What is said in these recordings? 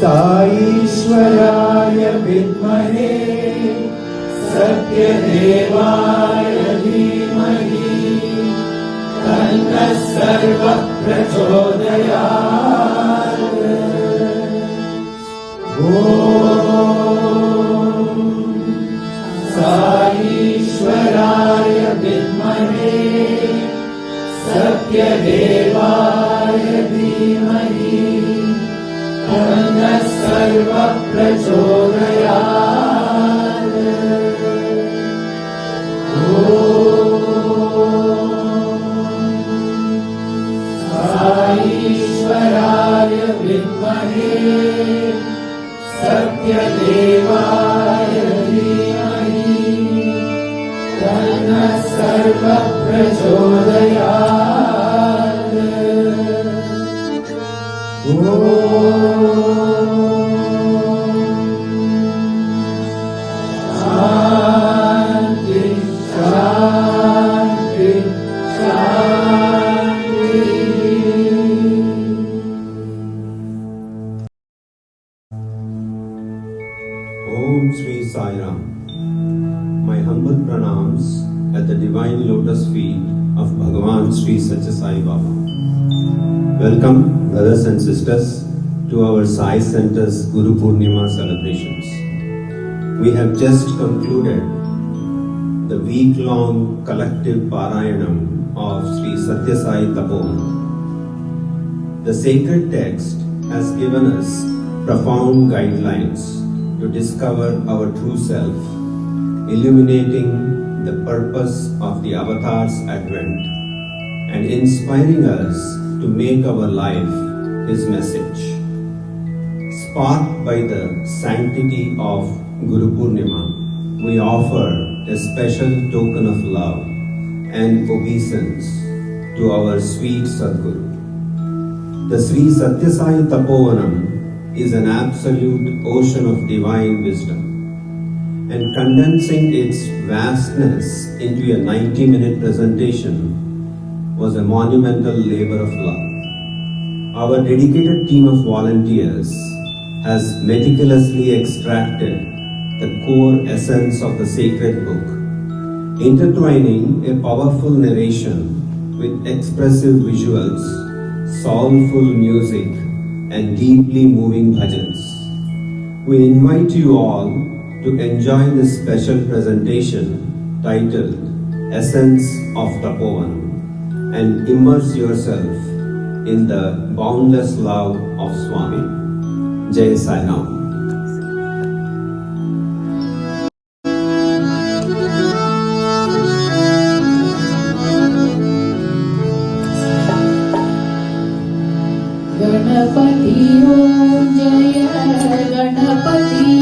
साईश्वराय विद्महे सत्यदेवाय धीमहि तन्नः सर्वः प्रचोदयात्। ॐ साईश्वराय विद्महे सत्यदेवाय धीमहि तन्नः सर्वः प्रचोदयात्। ॐ साईश्वराय विद्महे सत्यदेवाय धीमहि तन्नः सर्वः प्रचोदयात्। शांति शांति शांति। Om Sri Sai Ram. My humble pranams at the divine lotus feet of Bhagavan Sri Satya Sai Baba. Welcome, brothers and sisters, to our Sai Center's Guru Purnima celebrations. We have just concluded the week-long collective Parayanam of Sri Satya Sai Tapovan. The sacred text has given us profound guidelines to discover our true self, illuminating the purpose of the Avatar's advent and inspiring us to make our life His message. Sparked by the sanctity of Guru Purnima, we offer a special token of love and obeisance to our sweet Sadguru. The Sri Satya Sai Tapovanam is an absolute ocean of divine wisdom, and condensing its vastness into a 90-minute presentation was a monumental labor of love. Our dedicated team of volunteers has meticulously extracted the core essence of the sacred book, intertwining a powerful narration with expressive visuals, soulful music, and deeply moving bhajans. We invite you all to enjoy this special presentation titled Essence of Tapovan and immerse yourself in the boundless love of Swami. Jai Sai Ram. Ganpati ओम जय Ganpati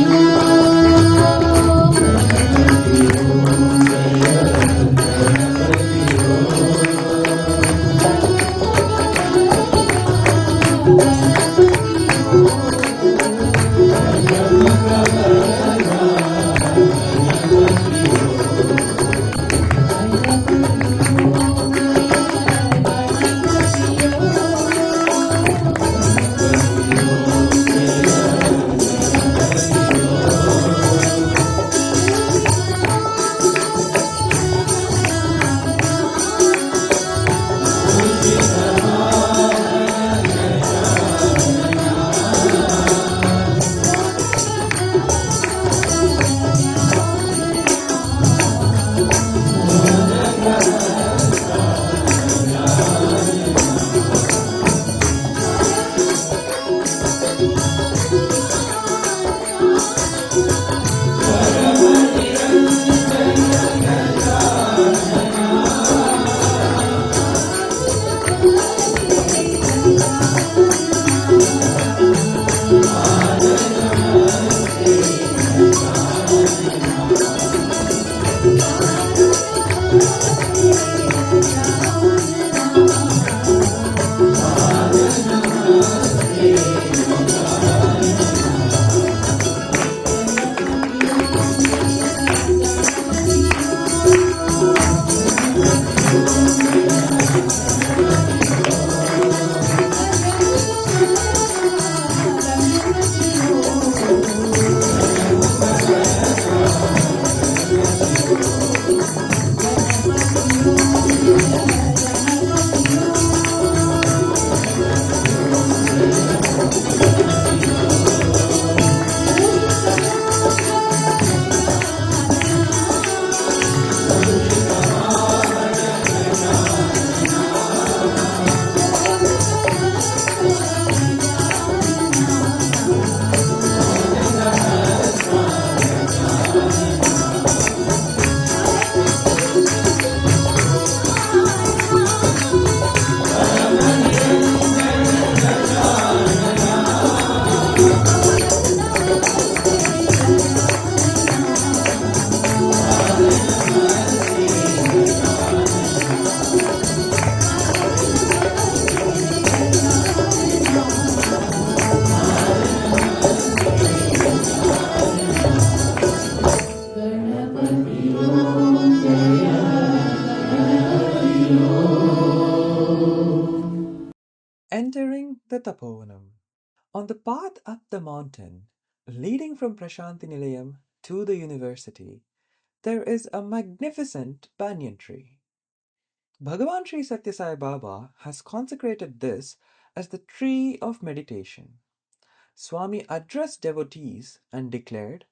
Tapovanam. On the path up the mountain, leading from Prashanti Nilayam to the university, there is a magnificent banyan tree. Bhagavan Sri Satya Sai Baba has consecrated this as the tree of meditation. Swami addressed devotees and declared,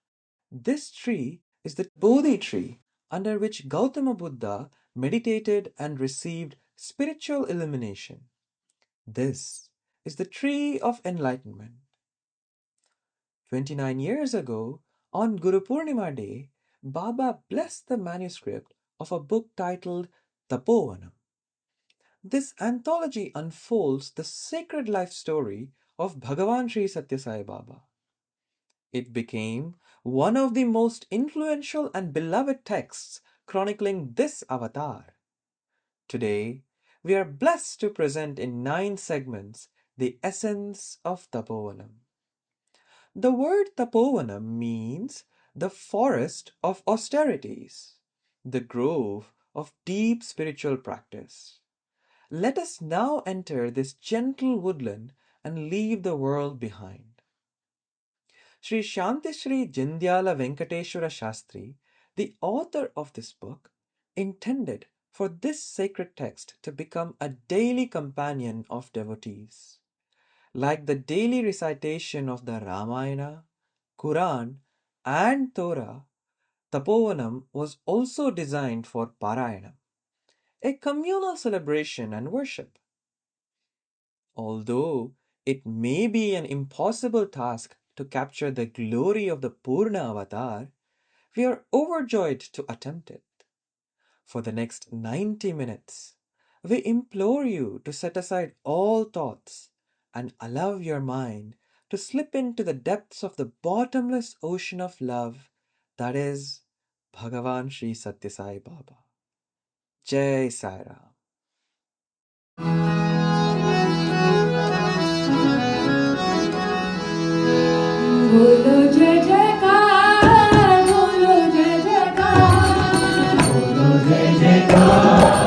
"This tree is the Bodhi tree under which Gautama Buddha meditated and received spiritual illumination. This is the tree of enlightenment." 29 years ago, on Guru Purnima Day, Baba blessed the manuscript of a book titled Tapovanam. This anthology unfolds the sacred life story of Bhagavan Sri Satya Sai Baba. It became one of the most influential and beloved texts chronicling this avatar. Today, we are blessed to present in 9 segments the essence of Tapovanam. The word Tapovanam means the forest of austerities, the grove of deep spiritual practice. Let us now enter this gentle woodland and leave the world behind. Sri Shantishri Jindyala Venkateshwara Shastri, the author of this book, intended for this sacred text to become a daily companion of devotees. Like the daily recitation of the Ramayana, Quran, and Torah, Tapovanam was also designed for Parayanam, a communal celebration and worship. Although it may be an impossible task to capture the glory of the Purna Avatar, we are overjoyed to attempt it. For the next 90 minutes, we implore you to set aside all thoughts and allow your mind to slip into the depths of the bottomless ocean of love that is Bhagavan Sri Satya Sai Baba. Jai Sai Ram. बोलो जय जयकार बोलो जय जयकार बोलो जय जयकार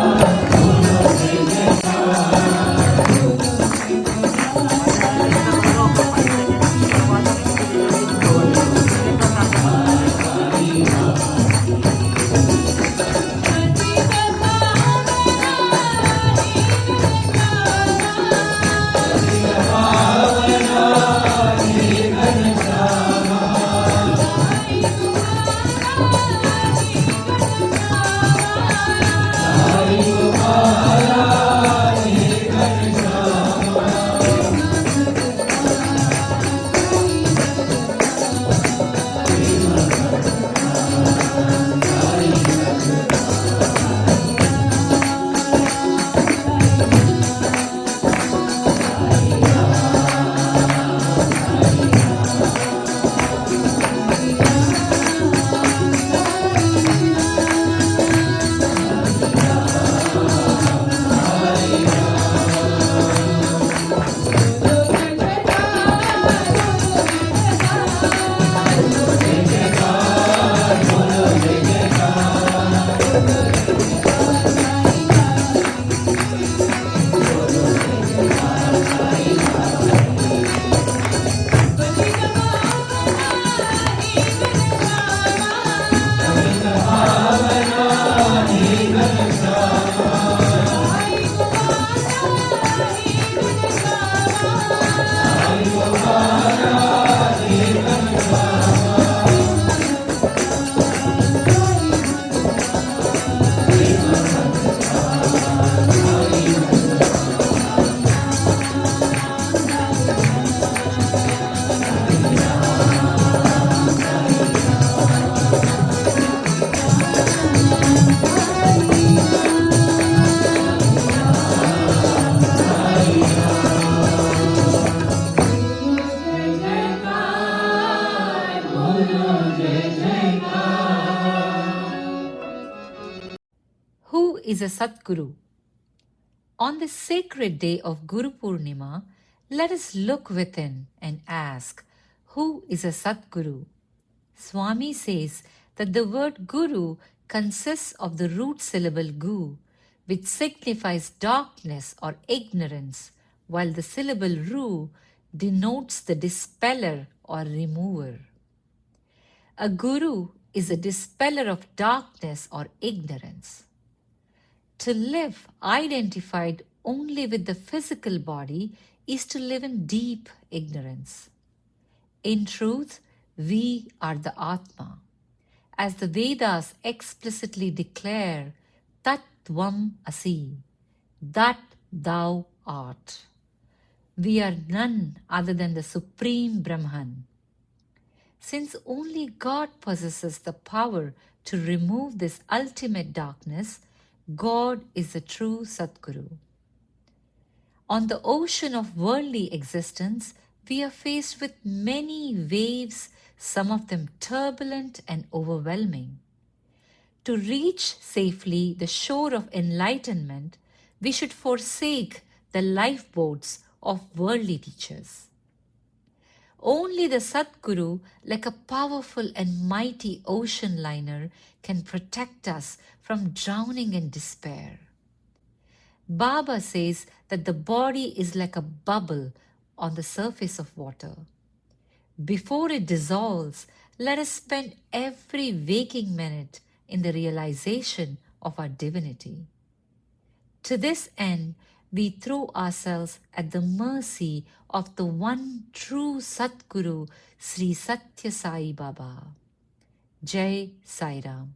Who is a Satguru? On this sacred day of Guru Purnima, let us look within and ask, who is a Satguru? Swami says that the word Guru consists of the root syllable Gu, which signifies darkness or ignorance, while the syllable Ru denotes the dispeller or remover. A guru is a dispeller of darkness or ignorance. To live identified only with the physical body is to live in deep ignorance. In truth, we are the Atma. As the Vedas explicitly declare, Tat Tvam Asi, that thou art. We are none other than the Supreme Brahman. Since only God possesses the power to remove this ultimate darkness, God is the true Satguru. On the ocean of worldly existence, we are faced with many waves, some of them turbulent and overwhelming. To reach safely the shore of enlightenment, we should forsake the lifeboats of worldly teachers. Only the Satguru, like a powerful and mighty ocean liner, can protect us from drowning in despair. Baba says that the body is like a bubble on the surface of water. Before it dissolves, let us spend every waking minute in the realization of our divinity. To this end, we throw ourselves at the mercy of the one true Satguru, Sri Satya Sai Baba. Jai Sai Ram.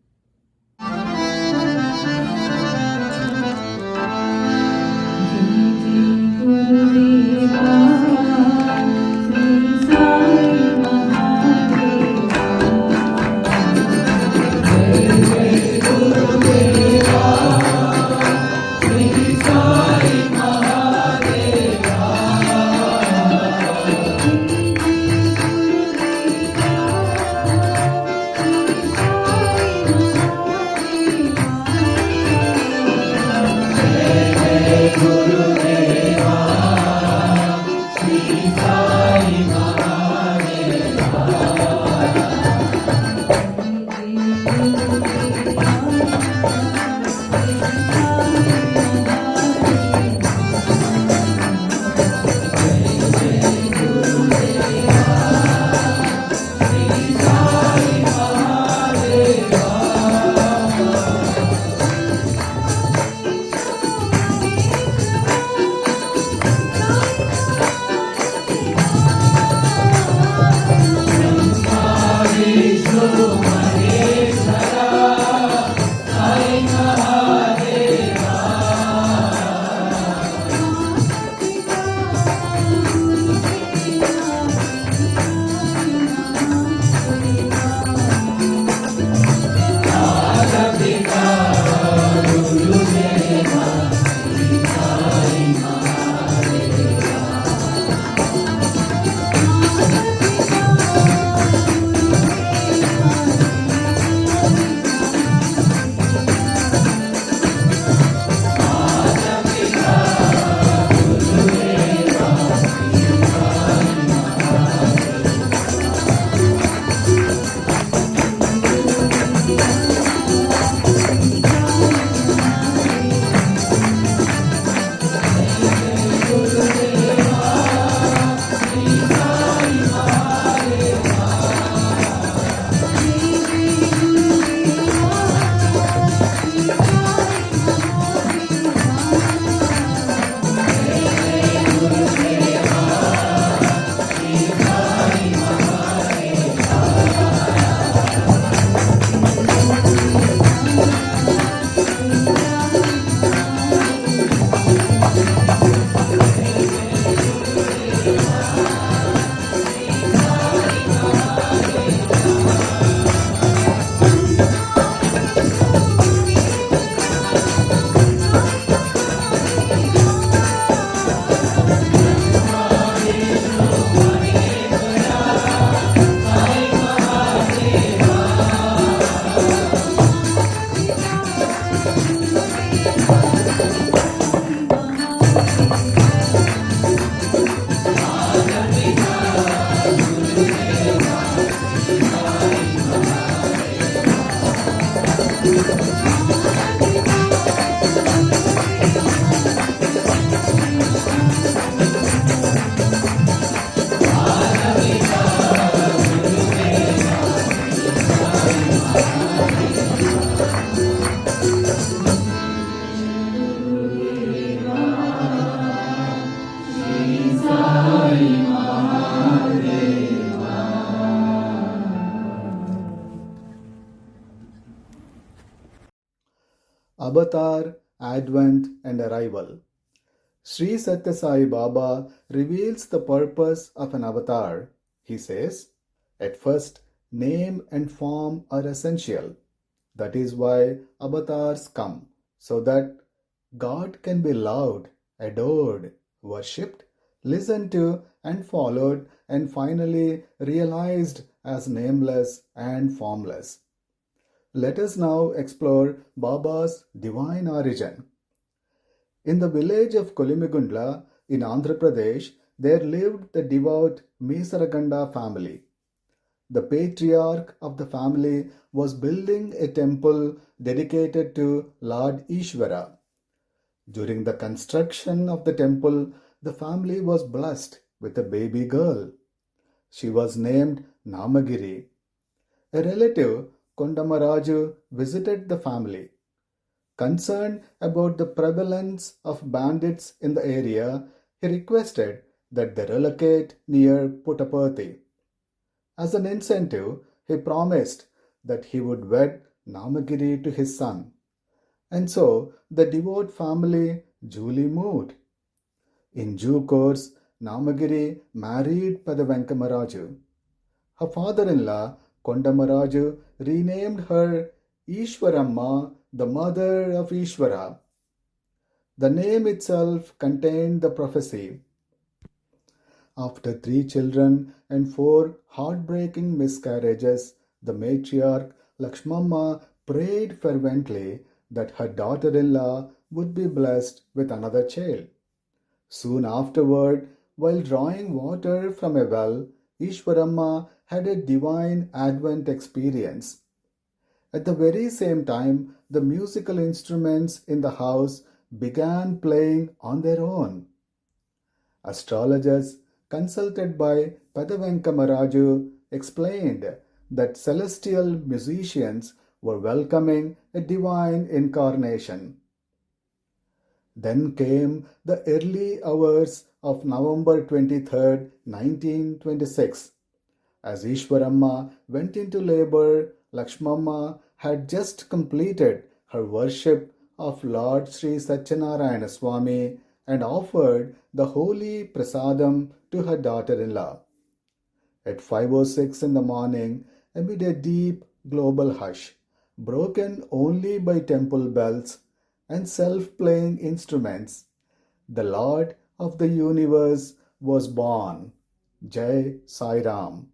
Avatar, Advent and Arrival. Sri Satya Sai Baba reveals the purpose of an avatar. He says, at first, name and form are essential. That is why avatars come, so that God can be loved, adored, worshipped, listened to and followed, and finally realized as nameless and formless. Let us now explore Baba's divine origin. In the village of Kolimigundla in Andhra Pradesh, there lived the devout Mesaraganda family. The patriarch of the family was building a temple dedicated to Lord Ishvara. During the construction of the temple, the family was blessed with a baby girl. She was named Namagiri. A relative, Kondamaraju, visited the family. Concerned about the prevalence of bandits in the area, he requested that they relocate near Puttaparthi. As an incentive, he promised that he would wed Namagiri to his son. And so the devout family duly moved. In due course, Namagiri married Padavenkamaraju. Her father-in-law, Kondamaraju, renamed her Ishwaramma, the mother of Ishvara. The name itself contained the prophecy. After 3 children and 4 heartbreaking miscarriages, the matriarch Lakshmamma prayed fervently that her daughter-in-law would be blessed with another child. Soon afterward, while drawing water from a well, Ishwaramma had a divine Advent experience. At the very same time, the musical instruments in the house began playing on their own. Astrologers, consulted by Padavenkamaraju, explained that celestial musicians were welcoming a divine incarnation. Then came the early hours of November 23, 1926. As Ishwaramma went into labor, Lakshmamma had just completed her worship of Lord Sri Satyanarayana Swami and offered the holy prasadam to her daughter-in-law. At 5:06 in the morning, amid a deep global hush, broken only by temple bells and self-playing instruments, the Lord of the universe was born. Jai Sai Ram.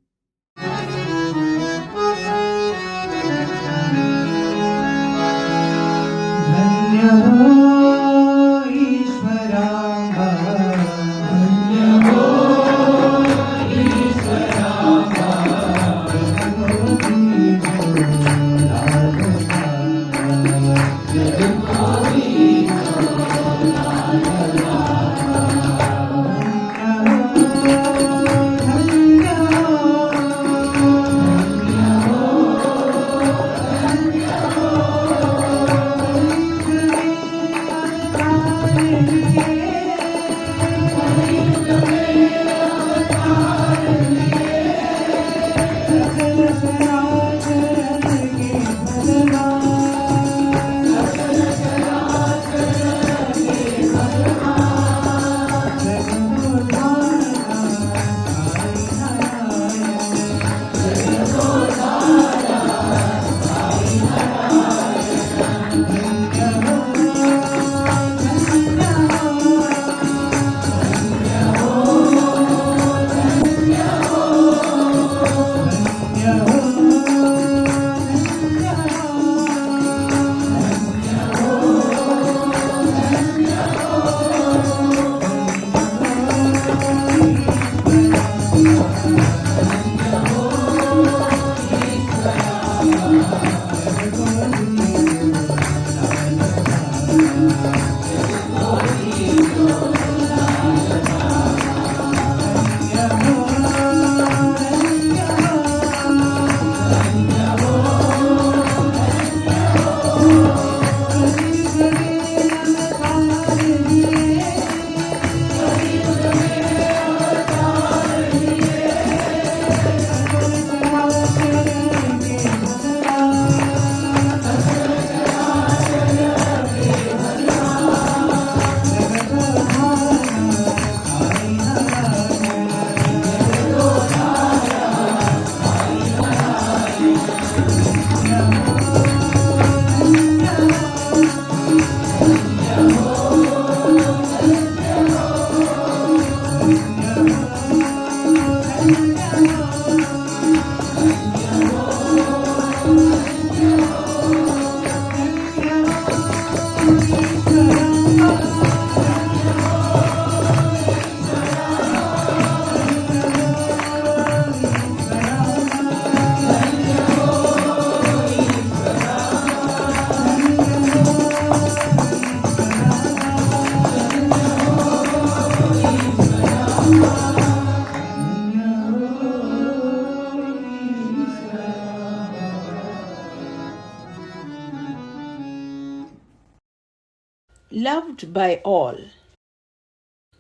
loved by all.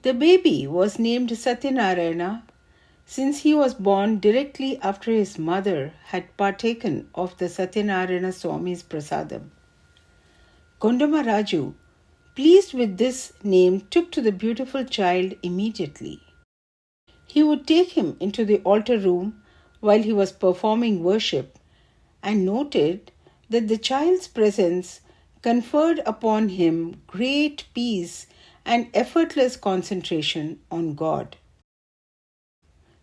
The baby was named Satyanarayana since he was born directly after his mother had partaken of the Satyanarayana Swami's prasadam. Kondamaraju, pleased with this name, took to the beautiful child immediately. He would take him into the altar room while he was performing worship and noted that the child's presence conferred upon him great peace and effortless concentration on God.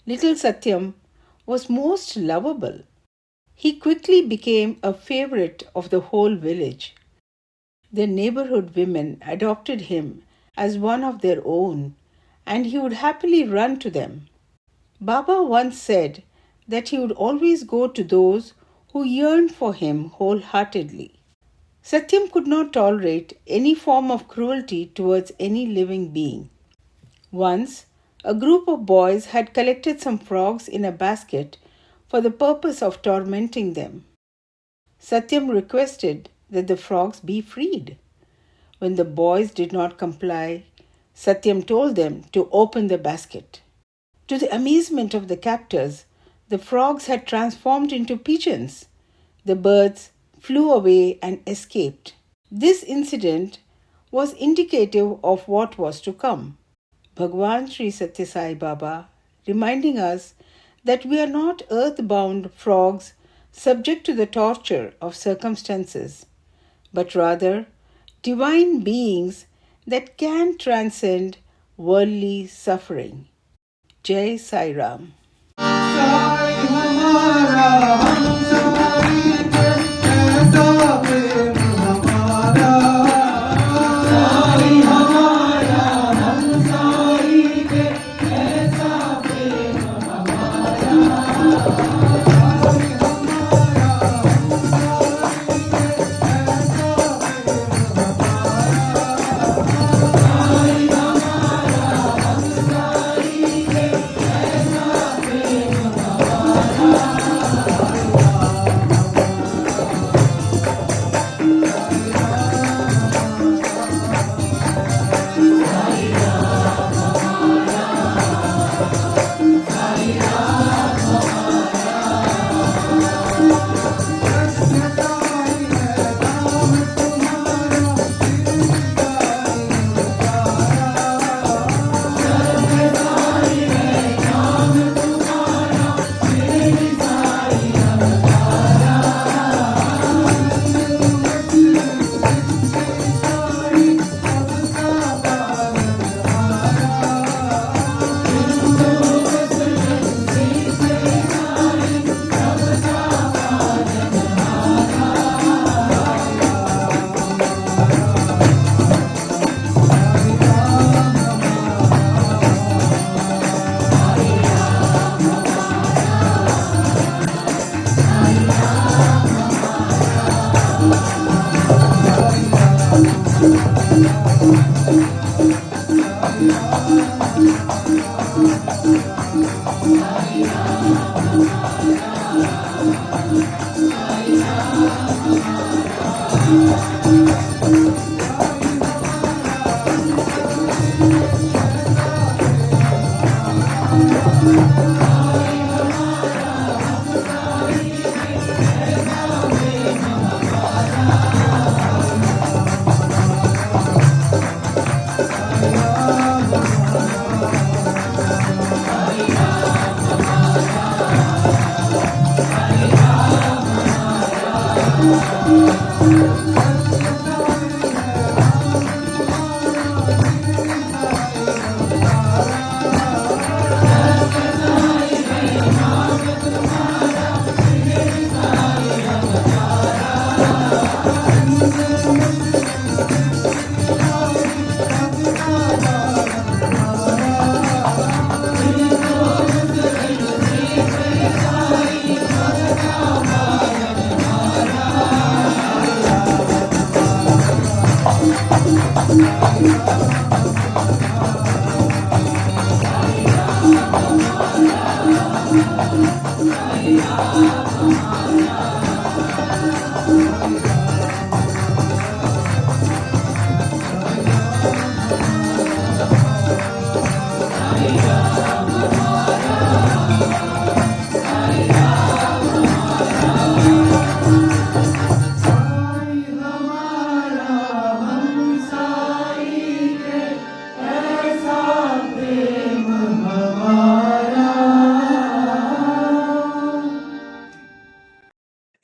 Little Satyam was most lovable. He quickly became a favorite of the whole village. The neighborhood women adopted him as one of their own, and he would happily run to them. Baba once said that he would always go to those who yearned for him wholeheartedly. Satyam could not tolerate any form of cruelty towards any living being. Once, a group of boys had collected some frogs in a basket for the purpose of tormenting them. Satyam requested that the frogs be freed. When the boys did not comply, Satyam told them to open the basket. To the amazement of the captors, the frogs had transformed into pigeons. The birds flew away and escaped. This incident was indicative of what was to come. Bhagwan Sri Satya Sai Baba reminding us that we are not earthbound frogs subject to the torture of circumstances, but rather divine beings that can transcend worldly suffering. Jai Sai Ram.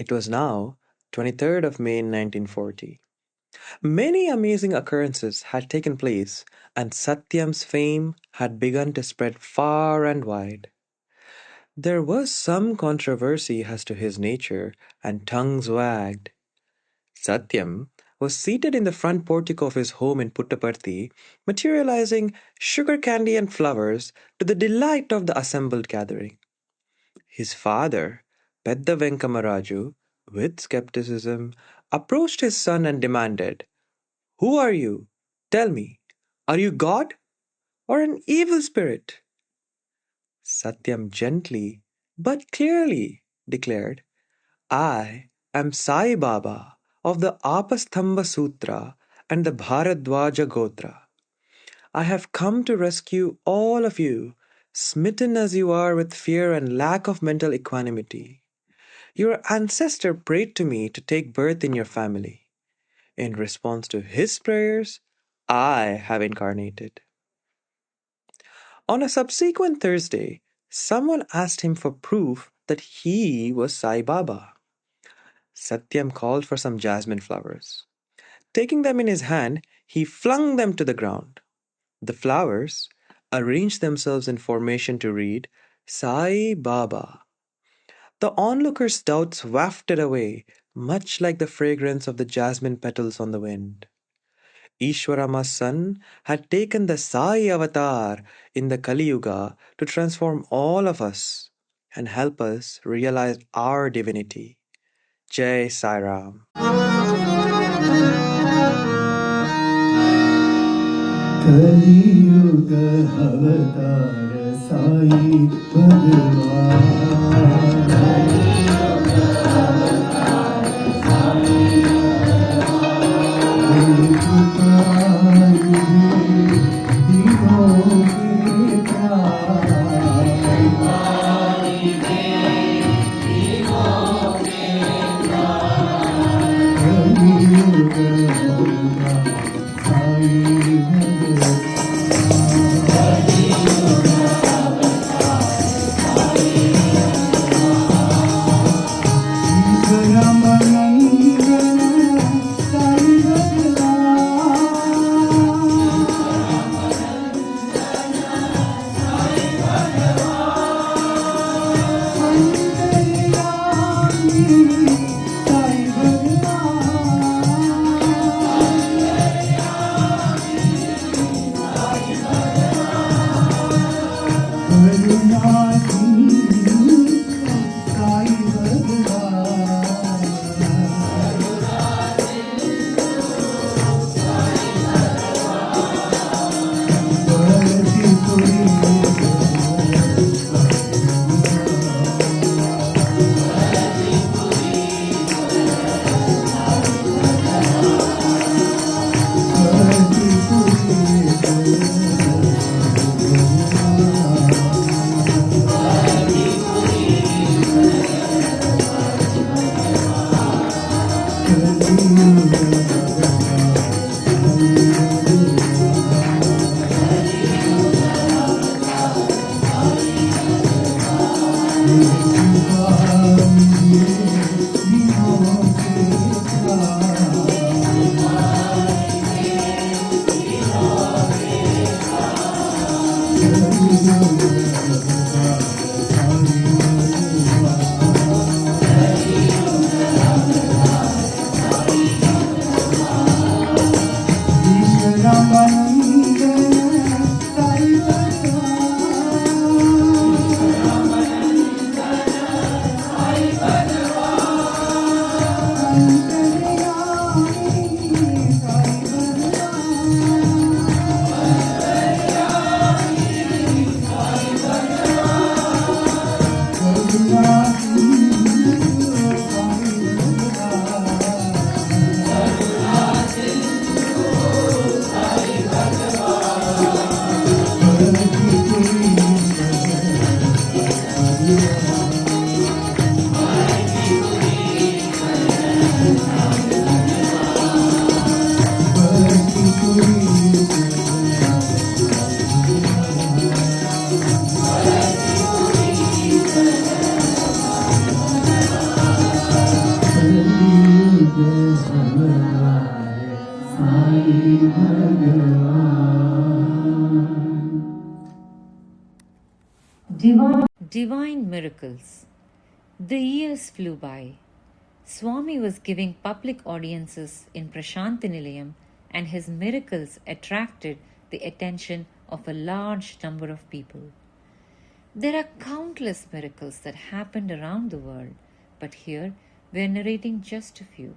It was now 23rd of May 1940. Many amazing occurrences had taken place, and Satyam's fame had begun to spread far and wide. There was some controversy as to his nature, and tongues wagged. Satyam was seated in the front portico of his home in Puttaparthi, materializing sugar candy and flowers to the delight of the assembled gathering. His father, Pedda Venkamaraju, with skepticism, approached his son and demanded, "Who are you? Tell me, are you God or an evil spirit?" Satyam gently but clearly declared, "I am Sai Baba of the Apastamba Sutra and the Bharadwaja Gotra. I have come to rescue all of you, smitten as you are with fear and lack of mental equanimity. Your ancestor prayed to me to take birth in your family. In response to his prayers, I have incarnated." On a subsequent Thursday, someone asked him for proof that he was Sai Baba. Satyam called for some jasmine flowers. Taking them in his hand, he flung them to the ground. The flowers arranged themselves in formation to read, "Sai Baba." The onlookers' doubts wafted away, much like the fragrance of the jasmine petals on the wind. Ishwarama's son had taken the Sai avatar in the Kali Yuga to transform all of us and help us realize our divinity. Jai Sai Ram. कलियुग अवतार साई भगवान Divine miracles. The years flew by. Swami was giving public audiences in Prashantinilayam, and his miracles attracted the attention of a large number of people. There are countless miracles that happened around the world, but here we are narrating just a few.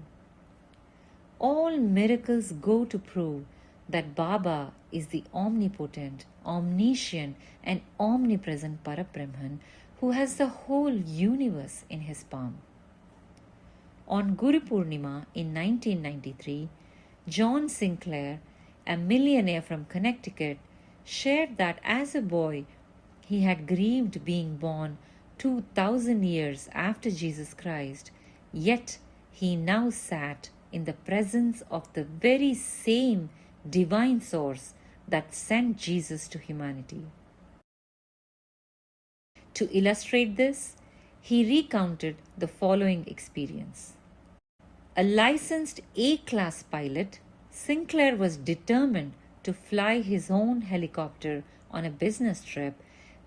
All miracles go to prove that Baba is the omnipotent, omniscient, and omnipresent Parabrahman who has the whole universe in his palm. On Guru Purnima in 1993, John Sinclair, a millionaire from Connecticut, shared that as a boy he had grieved being born 2000 years after Jesus Christ, yet he now sat in the presence of the very same divine source that sent Jesus to humanity. To illustrate this, he recounted the following experience. A licensed A-class pilot, Sinclair was determined to fly his own helicopter on a business trip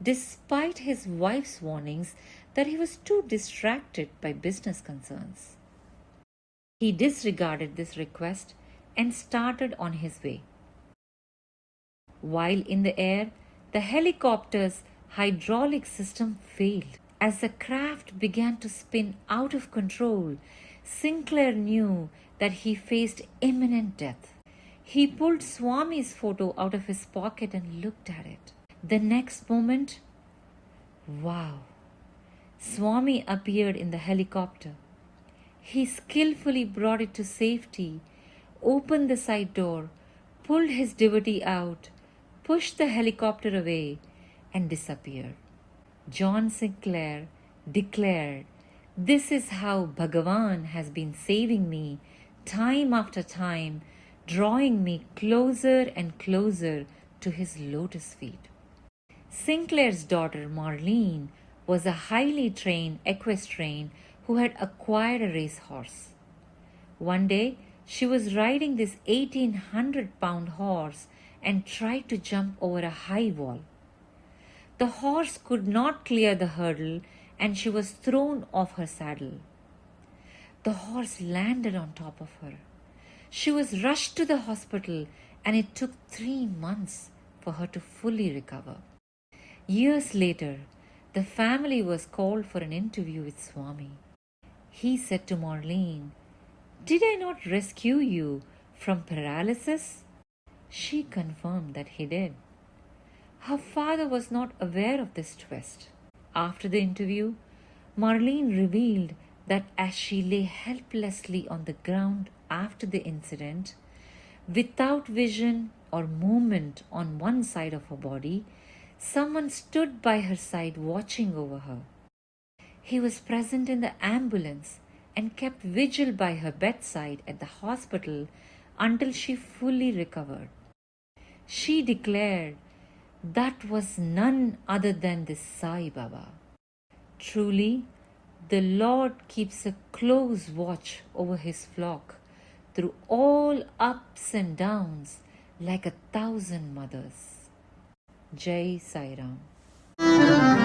despite his wife's warnings that he was too distracted by business concerns. He disregarded this request and started on his way. While in the air, the helicopter's hydraulic system failed. As the craft began to spin out of control, Sinclair knew that he faced imminent death. He pulled Swami's photo out of his pocket and looked at it. The next moment, wow! Swami appeared in the helicopter. He skillfully brought it to safety, opened the side door, pulled his devotee out, pushed the helicopter away, and disappeared. John Sinclair declared, "This is how Bhagavan has been saving me time after time, drawing me closer and closer to his lotus feet." Sinclair's daughter Marlene was a highly trained equestrian who had acquired a racehorse. One day, she was riding this 1,800-pound horse and tried to jump over a high wall. The horse could not clear the hurdle and she was thrown off her saddle. The horse landed on top of her. She was rushed to the hospital and it took 3 months for her to fully recover. Years later, the family was called for an interview with Swami. He said to Marlene, "Did I not rescue you from paralysis?" She confirmed that he did. Her father was not aware of this twist. After the interview, Marlene revealed that as she lay helplessly on the ground after the incident, without vision or movement on one side of her body, someone stood by her side watching over her. He was present in the ambulance and kept vigil by her bedside at the hospital until she fully recovered. She declared that was none other than this Sai Baba. Truly, the Lord keeps a close watch over his flock through all ups and downs like 1,000 mothers. Jai Sai Ram. Oh,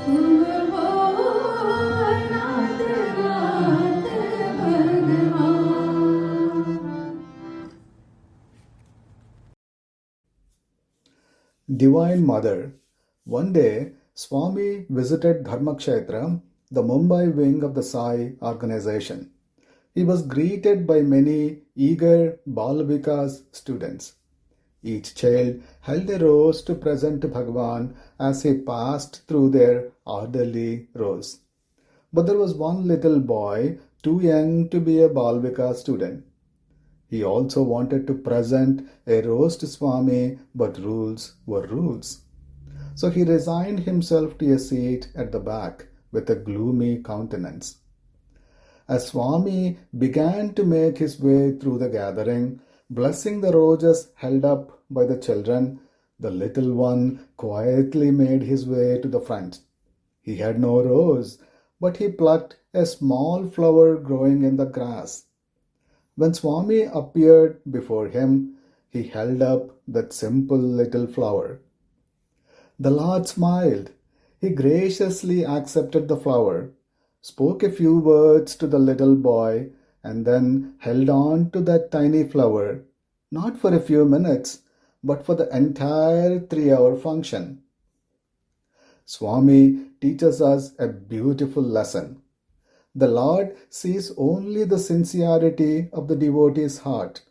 तुम हो नाथ नाथ भगवान। Divine Mother. One day, Swami visited Dharmakshetra, the Mumbai wing of the Sai organization. He was greeted by many eager Bal Vikas students. Each child held a rose to present to Bhagavan as he passed through their orderly rows. But there was one little boy too young to be a Bal Vikas student. He also wanted to present a rose to Swami, but rules were rules. So he resigned himself to a seat at the back with a gloomy countenance. As Swami began to make his way through the gathering, blessing the roses held up by the children, the little one quietly made his way to the front. He had no rose, but he plucked a small flower growing in the grass. When Swami appeared before him, he held up that simple little flower. The Lord smiled. He graciously accepted the flower, spoke a few words to the little boy, and then held on to that tiny flower, not for a few minutes, but for the entire 3-hour function. Swami teaches us a beautiful lesson. The Lord sees only the sincerity of the devotee's heart.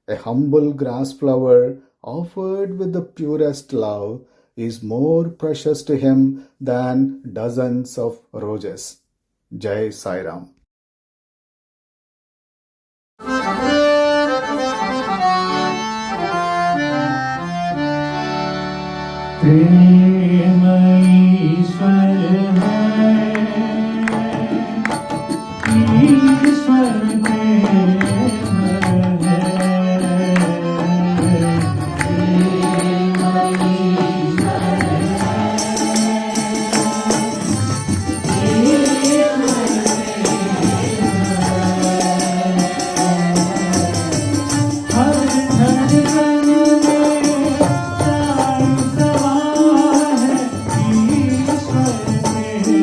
A humble grass flower offered with the purest love is more precious to him than dozens of roses. Jai Sai Ram. प्रेम ईश्वर है, ईश्वर प्रेम है। प्रेम ईश्वर हर धड़कन में साई समा है, ईश्वर प्रेम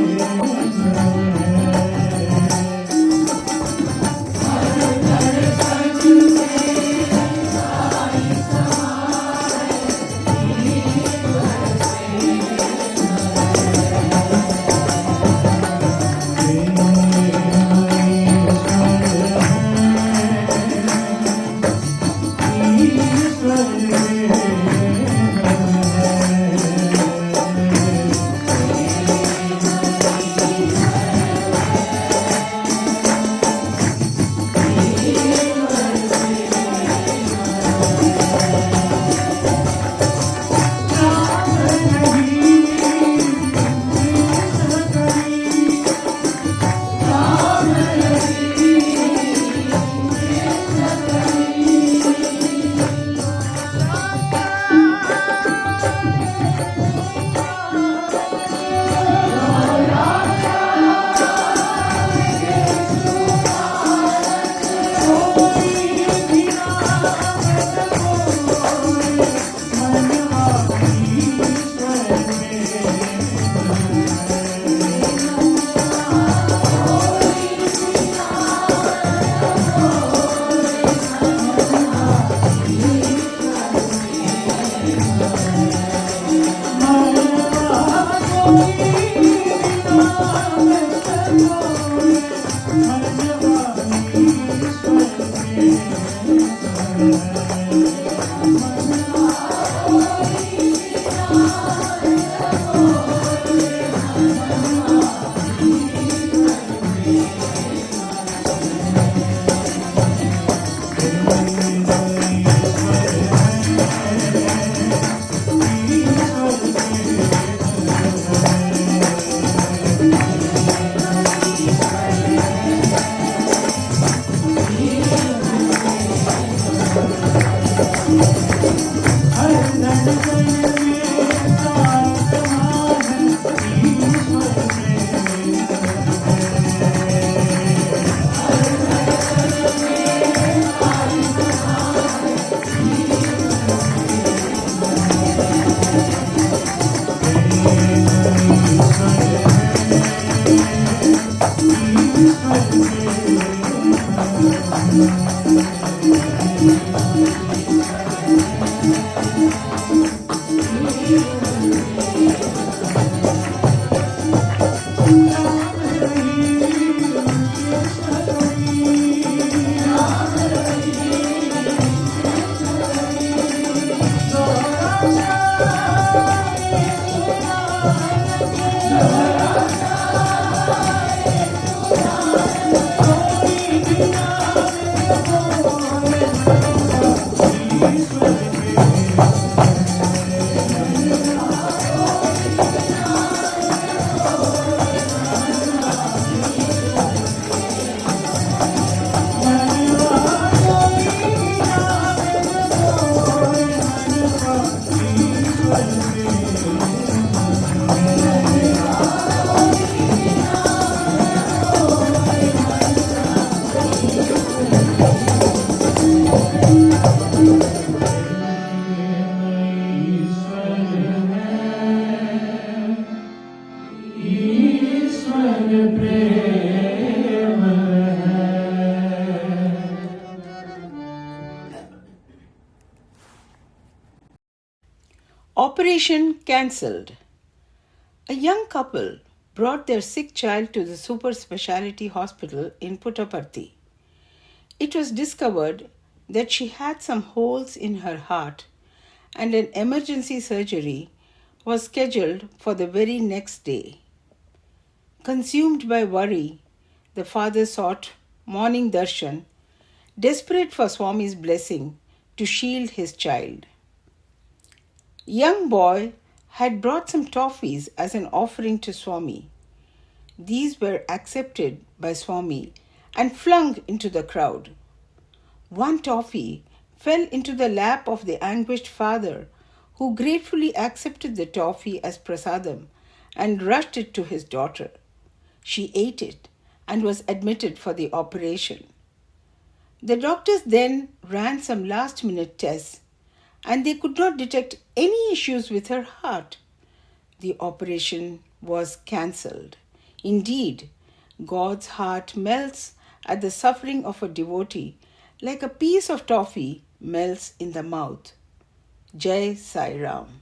Operation cancelled. A young couple brought their sick child to the super specialty hospital in Puttaparthi. It was discovered that she had some holes in her heart and an emergency surgery was scheduled for the very next day. Consumed by worry, the father sought morning darshan, desperate for Swami's blessing to shield his child. Young boy had brought some toffees as an offering to Swami. These were accepted by Swami and flung into the crowd. One toffee fell into the lap of the anguished father, who gratefully accepted the toffee as prasadam and rushed it to his daughter. She ate it and was admitted for the operation. The doctors then ran some last-minute tests and they could not detect any issues with her heart. The operation was cancelled. Indeed, God's heart melts at the suffering of a devotee like a piece of toffee melts in the mouth. Jai Sai Ram.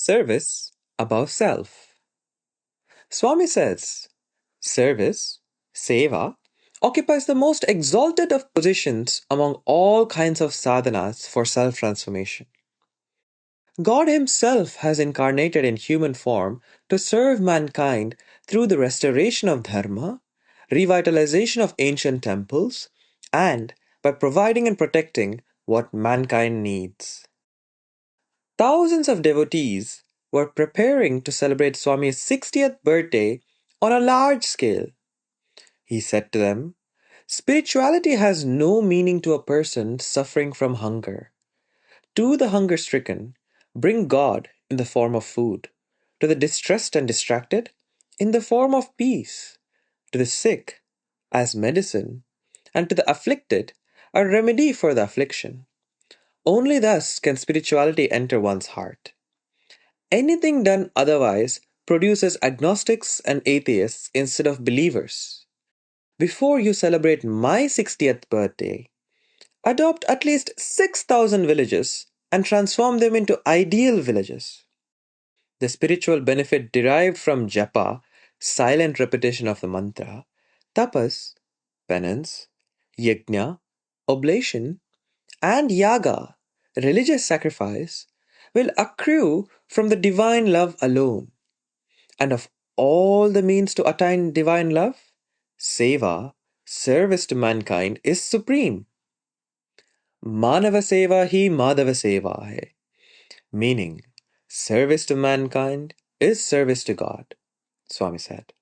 service above self. Swami says, service, seva, occupies the most exalted of positions among all kinds of sadhanas for self-transformation. God Himself has incarnated in human form to serve mankind through the restoration of dharma, revitalization of ancient temples, and by providing and protecting what mankind needs. Thousands of devotees were preparing to celebrate Swami's 60th birthday on a large scale. He said to them, "Spirituality has no meaning to a person suffering from hunger. To the hunger-stricken, bring God in the form of food. To the distressed and distracted, in the form of peace. To the sick, as medicine. And to the afflicted, a remedy for the affliction. Only thus can spirituality enter one's heart. Anything done otherwise produces agnostics and atheists instead of believers. Before you celebrate my 60th birthday, adopt at least 6,000 villages and transform them into ideal villages. The spiritual benefit derived from japa, silent repetition of the mantra, tapas, penance, yajna, oblation, and yaga, religious sacrifice, will accrue from the divine love alone. And of all the means to attain divine love, seva, service to mankind, is supreme. Manava seva hi Madhava seva hai. Meaning, service to mankind is service to God, Swami said.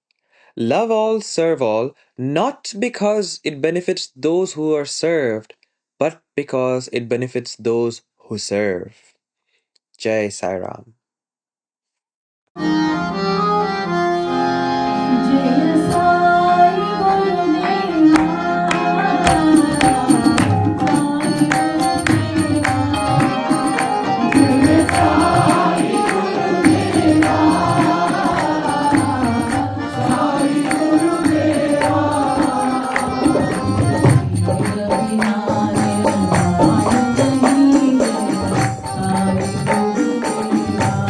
Love all, serve all, not because it benefits those who are served, but because it benefits those who serve. Jai Sai Ram. Jai Sai Gurudeva, Jai Sai Gurudeva, Sai Gurudeva. Ravi Narayana Sai Gurudeva, Sai Gurudeva.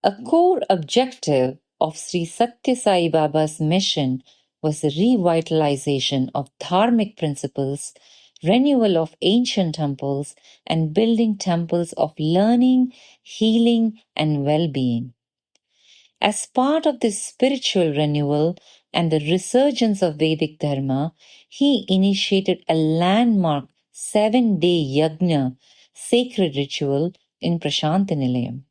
A core objective of Sri Satya Sai Baba's mission was the revitalization of dharmic principles, renewal of ancient temples, and building temples of learning, healing, and well being. As part of this spiritual renewal and the resurgence of Vedic Dharma, he initiated a landmark 7-day yajna, sacred ritual in Prashantinilayam.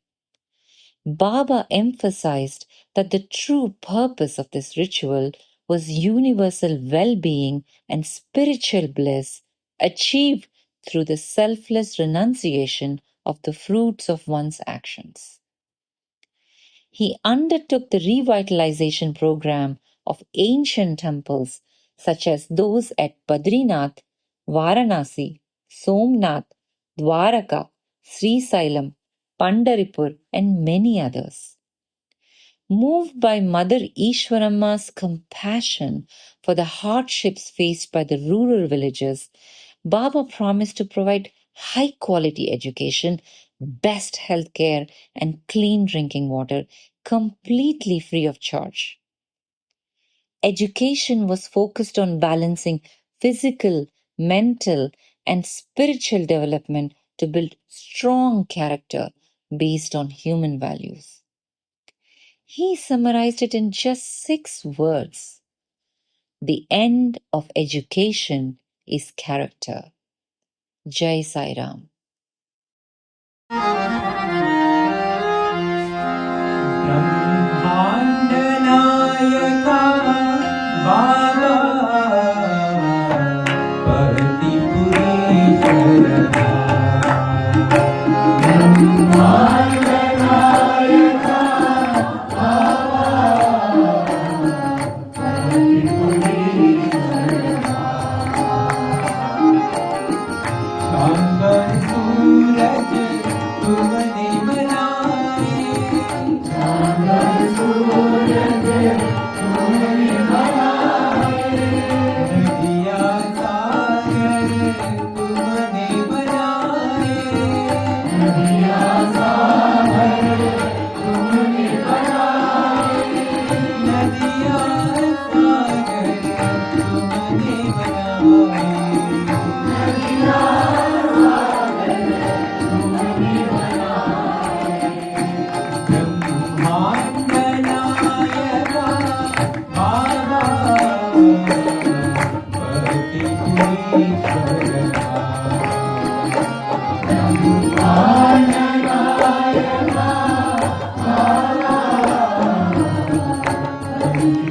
Baba emphasized that the true purpose of this ritual was universal well being and spiritual bliss achieved through the selfless renunciation of the fruits of one's actions. He undertook the revitalization program of ancient temples such as those at Badrinath, Varanasi, Somnath, Dwaraka, Sri Sailam, Pandaripur, and many others. Moved by Mother Ishwaramma's compassion for the hardships faced by the rural villages, Baba promised to provide high quality education, best health care, and clean drinking water completely free of charge. Education was focused on balancing physical, mental, and spiritual development to build strong character based on human values. He summarized it in just 6 words. The end of education is character. Jai Sai Ram. ब्रह्मांड नायका बाबा पति पुरीश्वरा ब्रह्मांड नायका बाबा पति पुरीश्वरा शंकर सूरज तुमने बनाए नदिया सागर तुमने बनाए नदिया सागर तुमने बनाए नदिया सागर तुमने बनाए नदिया सागर तुमने बनाए ब्रह्मांड नायका बाबा पति पुरीश्वरा ब्रह्मांड नायका बाबा पति पुरीश्वरा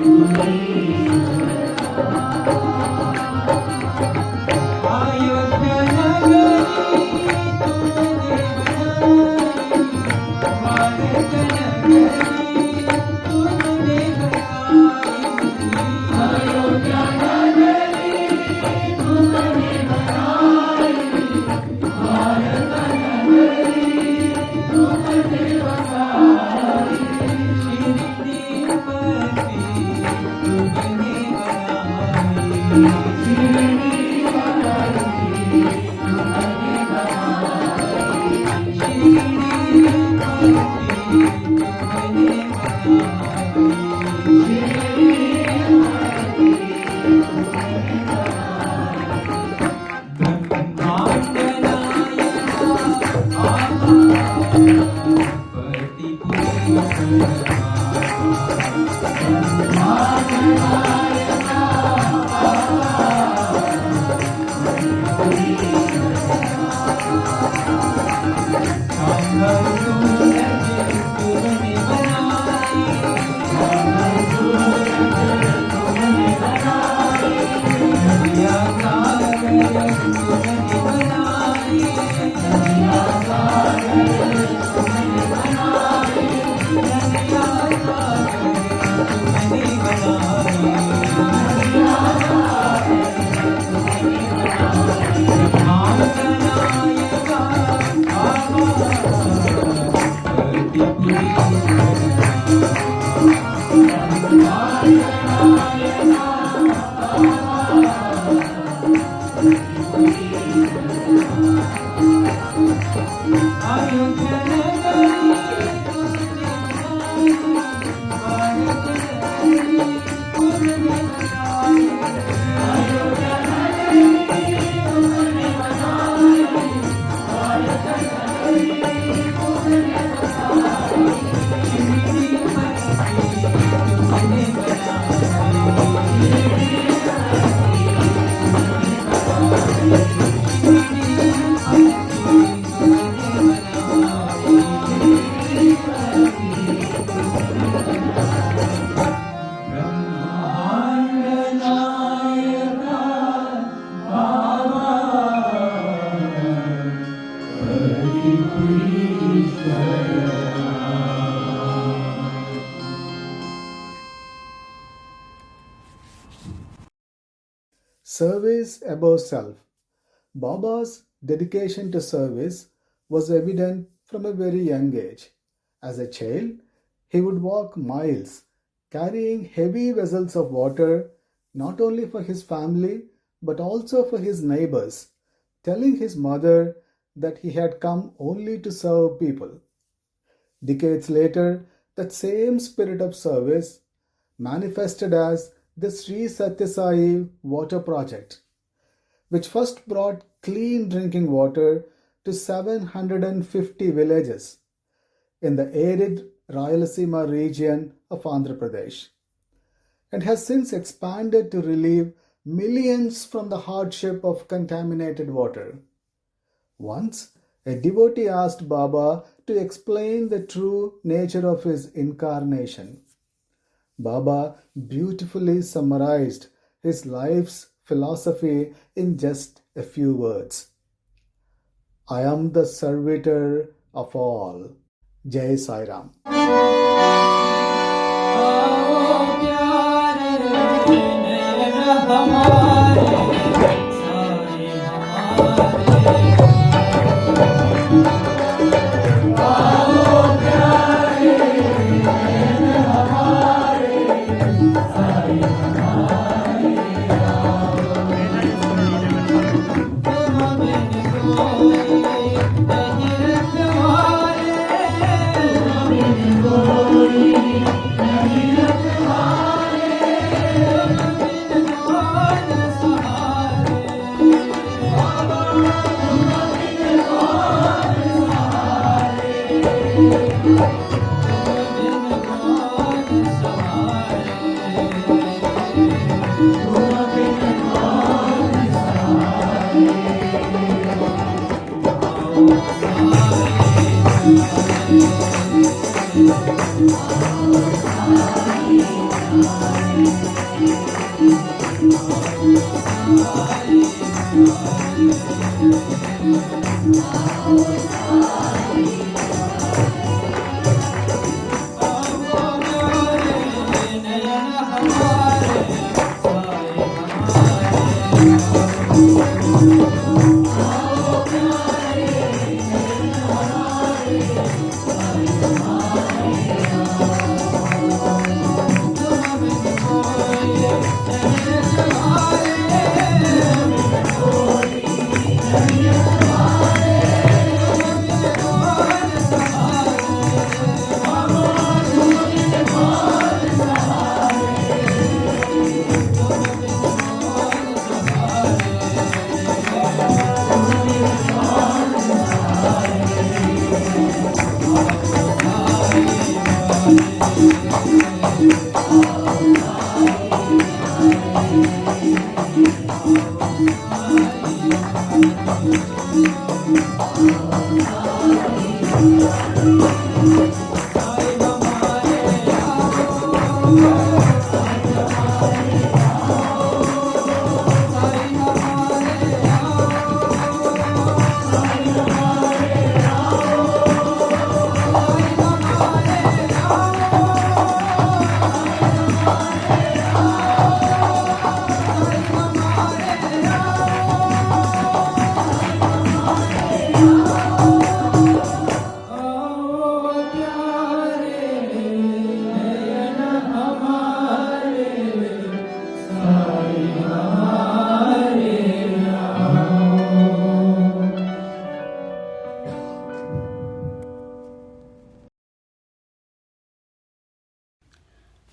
अयोध्या नगरी तुमने बनाई भारत नगरी तुमने बनाई अयोध्या नगरी तुमने बनाई भारत नगरी तुमने बसाई श्रीपति तुमने बनाई ब्रह्मांड नायका बाबा पति पुरीश्वरा ब्रह्मांड नायका शंकर सूरज तुमने बनाए शंकर सूरज तुमने बनाए नदिया सागर तुमने बनाए नदिया सागर तुमने बनाए नदिया सागर तुमने बनाए नदिया सागर तुमने बनाए ब्रह्मांड नायका बाबा पति पुरीश्वरा अयोध्या नगरी Service above self. Baba's dedication to service was evident from a very young age. As a child, he would walk miles carrying heavy vessels of water not only for his family but also for his neighbors, telling his mother that he had come only to serve people. Decades later, that same spirit of service manifested as the Sri Satya Sai Water Project, which first brought clean drinking water to 750 villages in the arid Rayalaseema region of Andhra Pradesh, and has since expanded to relieve millions from the hardship of contaminated water. Once, a devotee asked Baba to explain the true nature of his incarnation. Baba beautifully summarized his life's philosophy in just a few words. I am the servitor of all. Jai Sai Ram. आओ प्यार नैन हमारे साए हमारे तुम बिन कोई नहीं रखवारे तुम बिन कोई नहीं रखवारे तुम बिन कौन सहारे बाबा तुम बिन कौन सहारे तुम बिन कौन सहारे तुम बिन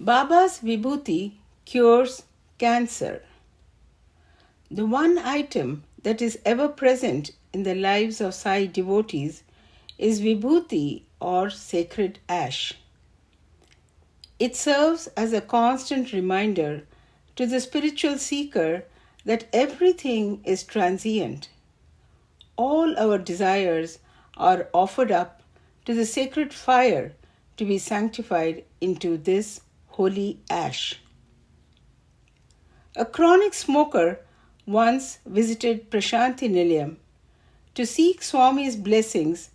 Baba's Vibhuti cures cancer. The one item that is ever present in the lives of Sai devotees is Vibhuti or sacred ash. It serves as a constant reminder to the spiritual seeker that everything is transient. All our desires are offered up to the sacred fire to be sanctified into this holy ash. A chronic smoker once visited Prashanti Nilayam to seek Swami's blessings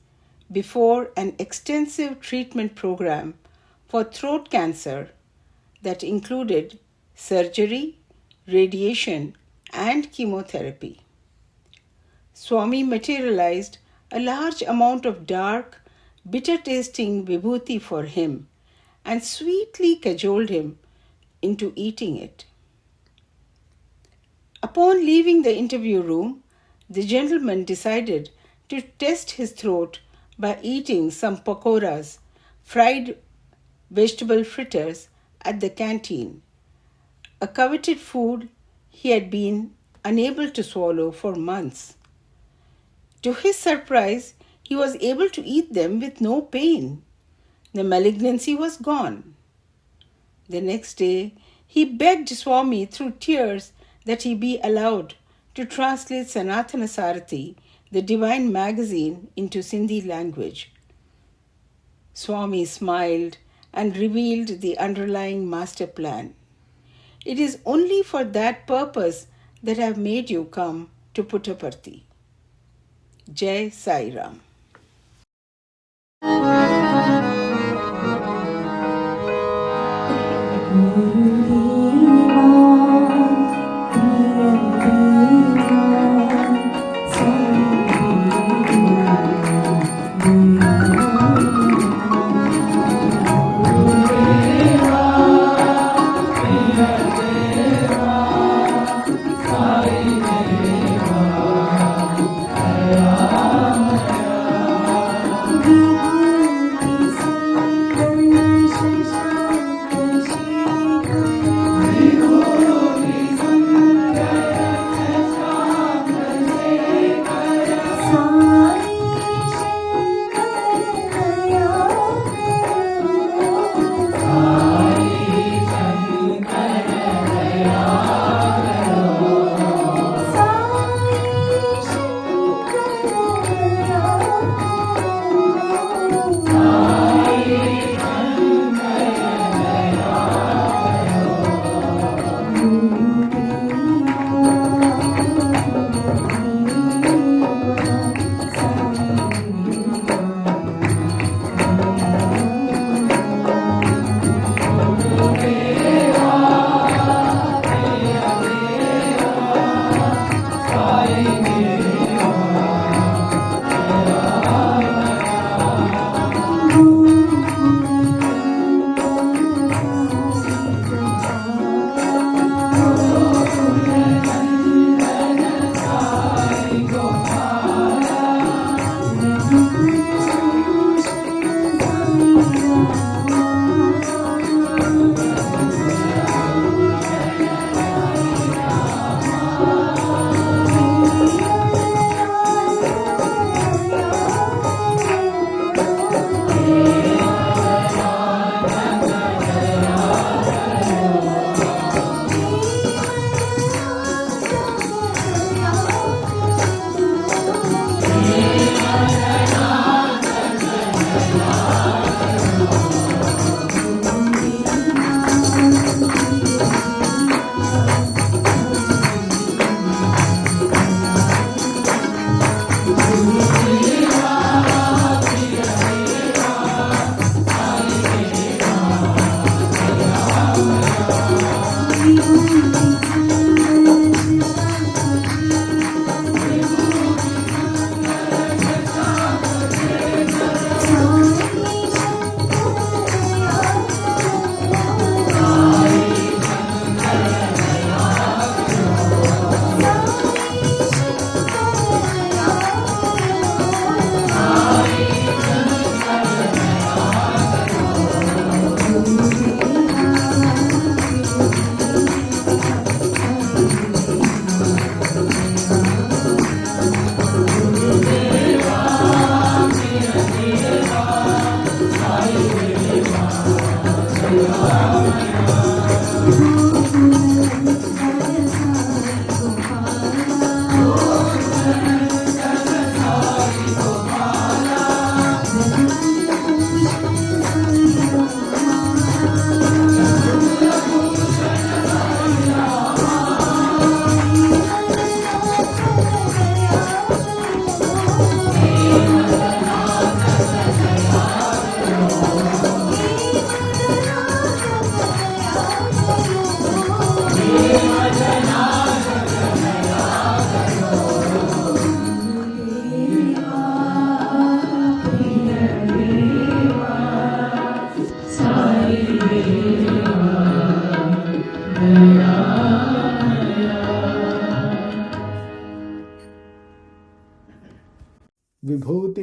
before an extensive treatment program for throat cancer that included surgery, radiation, and chemotherapy. Swami materialized a large amount of dark, bitter-tasting vibhuti for him and sweetly cajoled him into eating it. Upon leaving the interview room, the gentleman decided to test his throat by eating some pakoras, fried vegetable fritters, at the canteen, a coveted food he had been unable to swallow for months. To his surprise, he was able to eat them with no pain. The malignancy was gone. The next day, he begged Swami through tears that he be allowed to translate Sanatana Sarathi, the divine magazine, into Sindhi language. Swami smiled and revealed the underlying master plan. It is only for that purpose that I have made you come to Puttaparthi. Jai Sai Ram.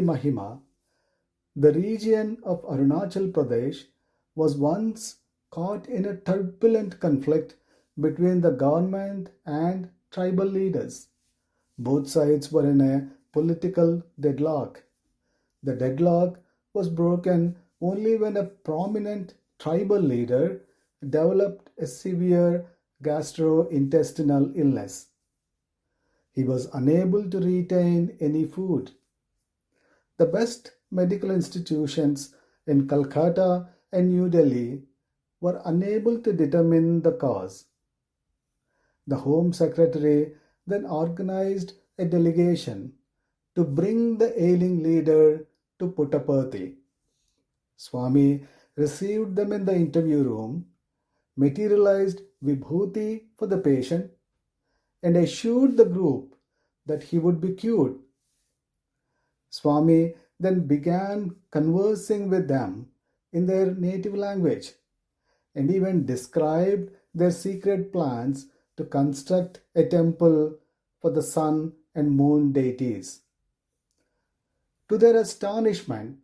Bhagwati Mahima, the region of Arunachal Pradesh was once caught in a turbulent conflict between the government and tribal leaders. Both sides were in a political deadlock. The deadlock was broken only when a prominent tribal leader developed a severe gastrointestinal illness. He was unable to retain any food. The best medical institutions in Calcutta and New Delhi were unable to determine the cause. The Home Secretary then organized a delegation to bring the ailing leader to Puttaparthi. Swami received them in the interview room, materialized vibhuti for the patient, and assured the group that he would be cured. Swami then began conversing with them in their native language and even described their secret plans to construct a temple for the sun and moon deities. To their astonishment,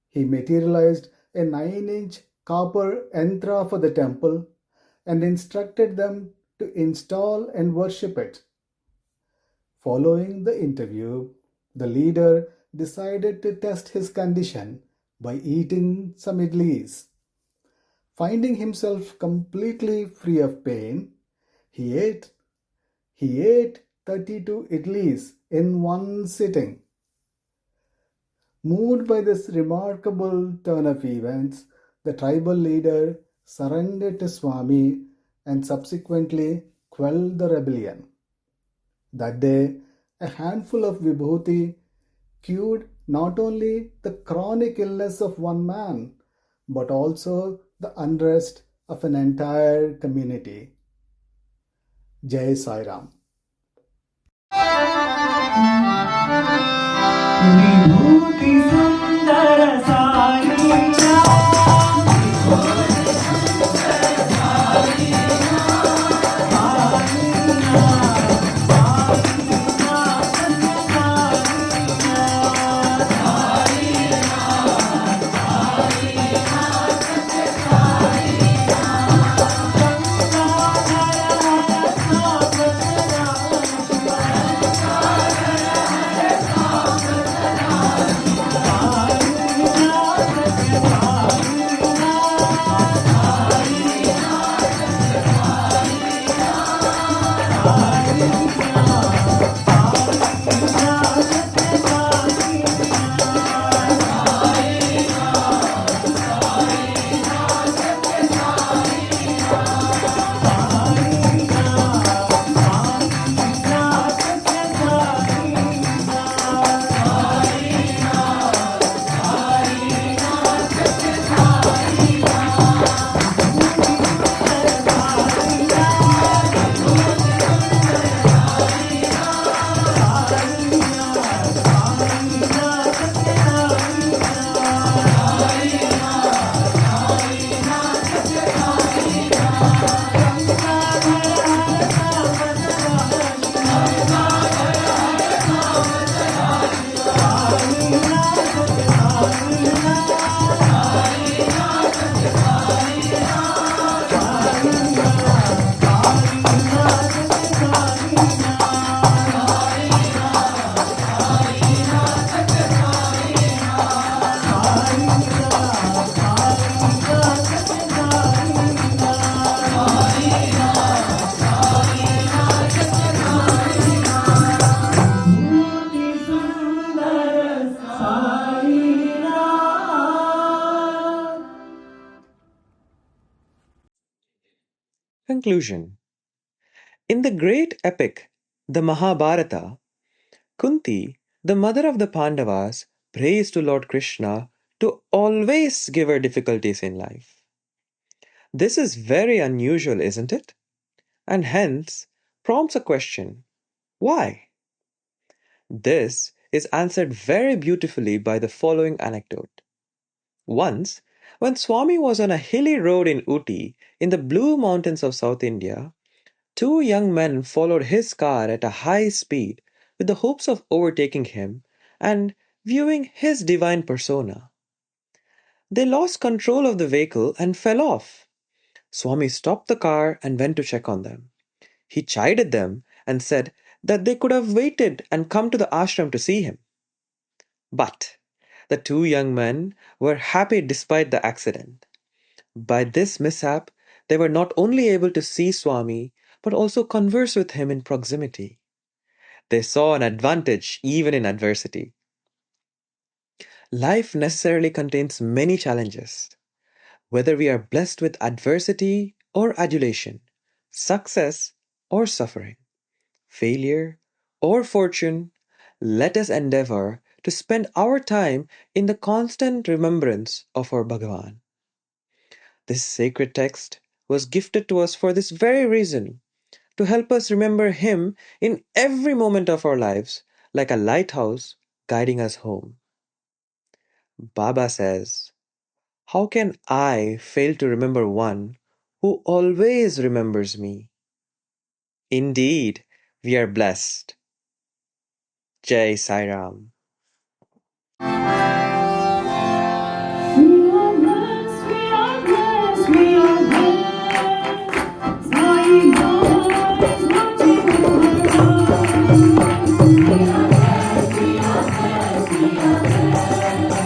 he materialized a 9-inch copper yantra for the temple and instructed them to install and worship it. Following the interview, the leader decided to test his condition by eating some idlis. Finding himself completely free of pain, he ate 32 idlis in one sitting. Moved by this remarkable turn of events, the tribal leader surrendered to Swami and subsequently quelled the rebellion. That day, a handful of vibhuti cured not only the chronic illness of one man, but also the unrest of an entire community. Jai Sai Ram. विभूति सुंदर Conclusion. In the great epic, the Mahabharata, Kunti, the mother of the Pandavas, prays to Lord Krishna to always give her difficulties in life. This is very unusual, isn't it? And hence prompts a question: why? This is answered very beautifully by the following anecdote. Once, when Swami was on a hilly road in Ooty, in the Blue Mountains of South India, two young men followed his car at a high speed with the hopes of overtaking him, and viewing his divine persona. They lost control of the vehicle and fell off. Swami stopped the car and went to check on them. He chided them and said that they could have waited and come to the ashram to see him. But the two young men were happy despite the accident. By this mishap, they were not only able to see Swami, but also converse with him in proximity. They saw an advantage even in adversity. Life necessarily contains many challenges. Whether we are blessed with adversity or adulation, success or suffering, failure or fortune, let us endeavor to spend our time in the constant remembrance of our Bhagavan. This sacred text was gifted to us for this very reason, to help us remember Him in every moment of our lives, like a lighthouse guiding us home. Baba says, "How can I fail to remember one who always remembers me?" Indeed, we are blessed. Jai Sai Ram. We are blessed, we are blessed, we are blessed. Sai Baba is watching over us. We are blessed, we are blessed, we are blessed.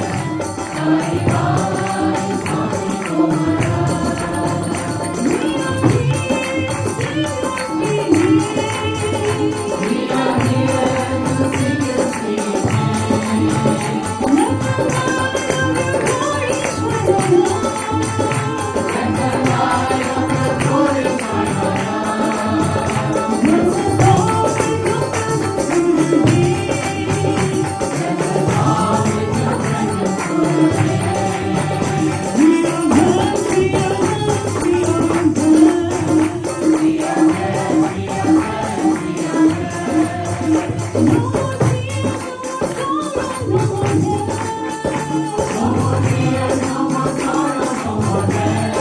Sai Baba is watching over us. We are here to sing His name. Let the light of the glory shine on us. Let us all in your presence let us all in your presence we are blessed, we are blessed, we are blessed. We are blessed, we are blessed, we are blessed. No more tears, no more sorrow, no more death. No more tears, no more sorrow, no more death.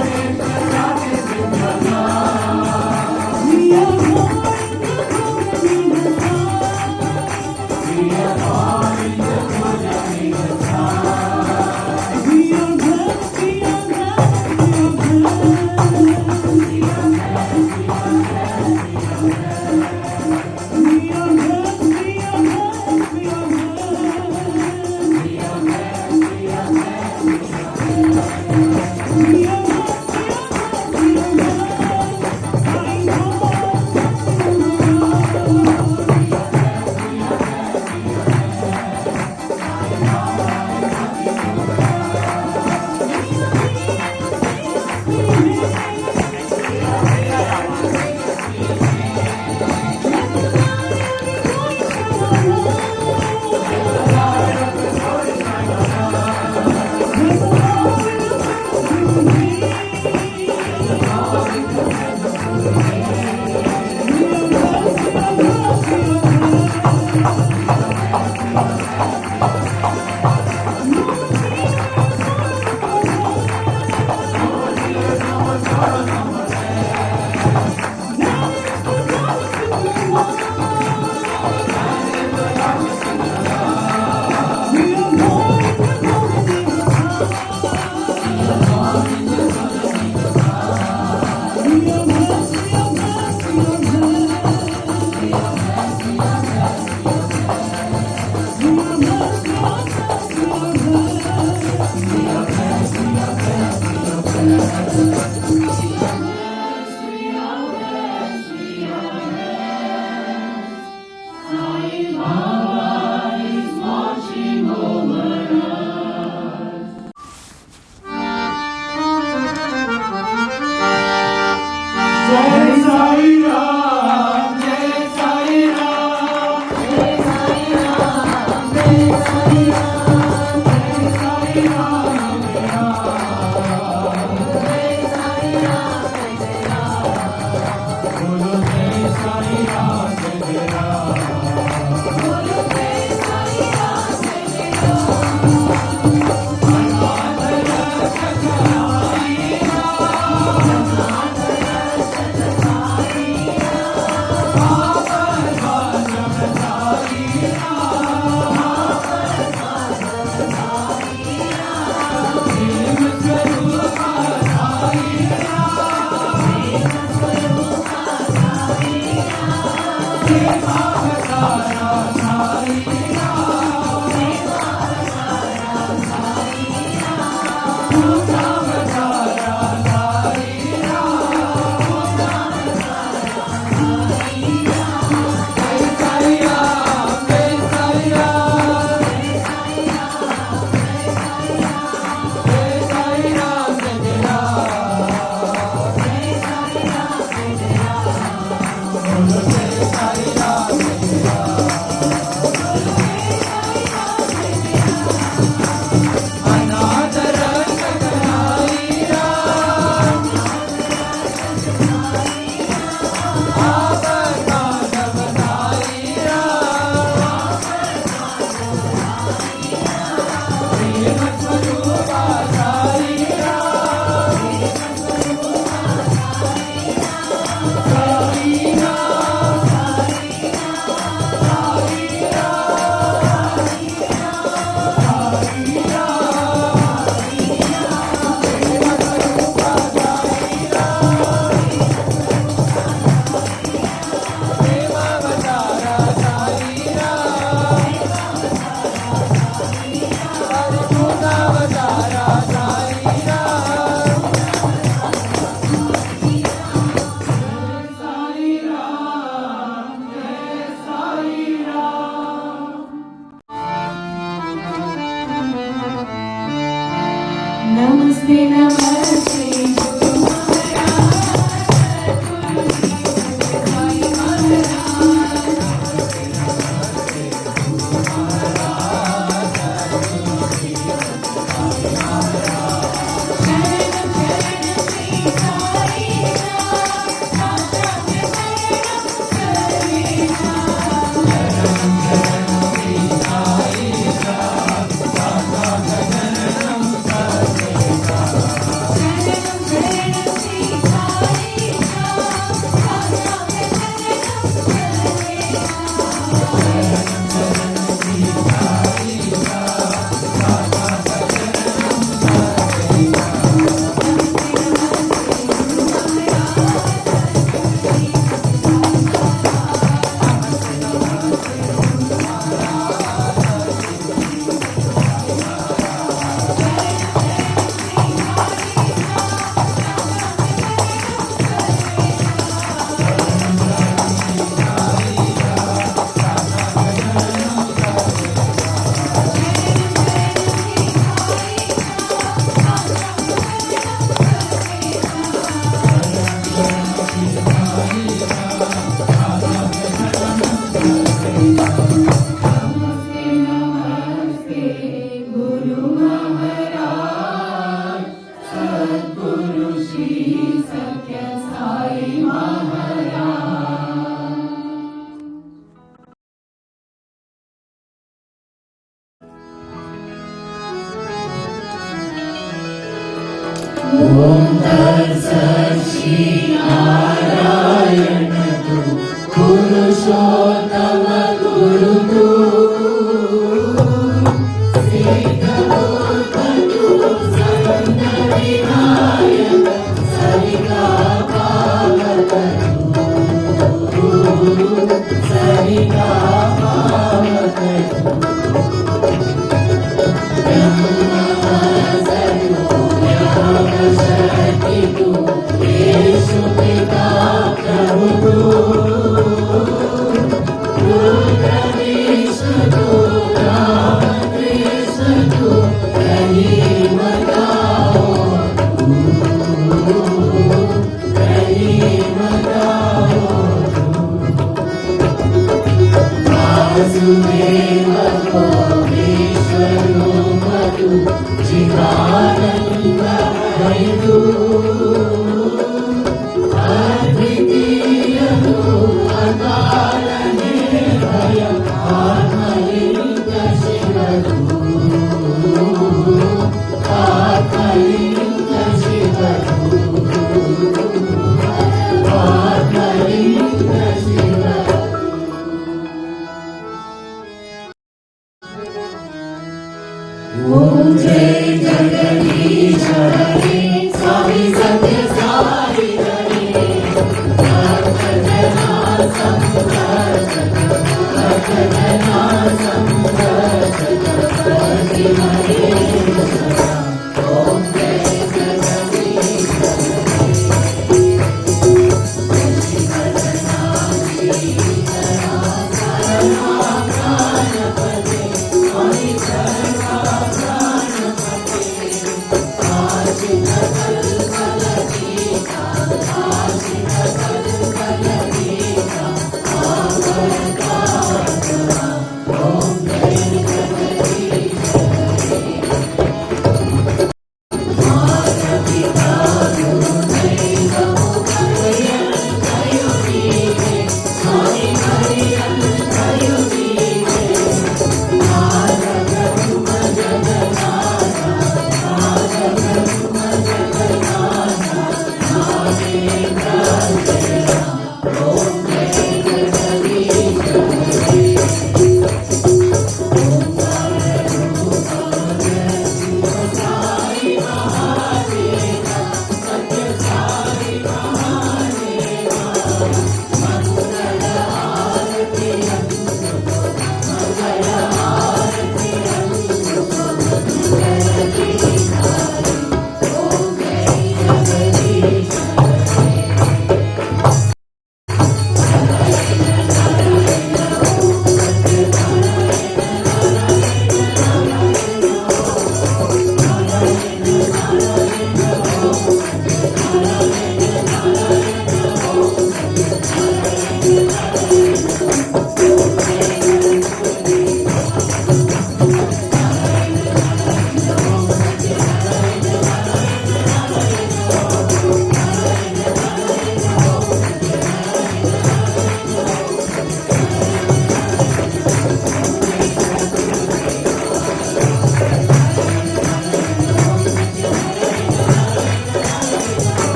Vanish the darkness in the love. Vanish the darkness in the love. We are born in the good and in the sun. We are born in the good and in the sun. We are blessed, we are blessed, we are blessed. We are blessed, we are blessed, we are blessed. We are blessed, we are blessed, we are blessed. We are blessed, we are blessed, we are blessed. We are blessed, we are blessed, we are blessed. Sai Baba is watching over us. Jai Sai Ram, Jai Sai Ram, Jai Sai Ram, Jai Sai Ram, Jai Sai Ram, Jai Sai Ram, Jai Ram. Bolo Jai Sai Ram, Jai Ram. Bolo Jai Sai Ram, Jai Ram.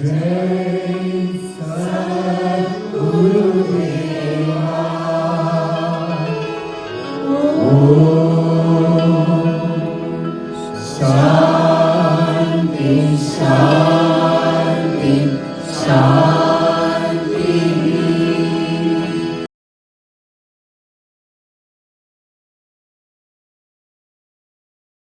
जय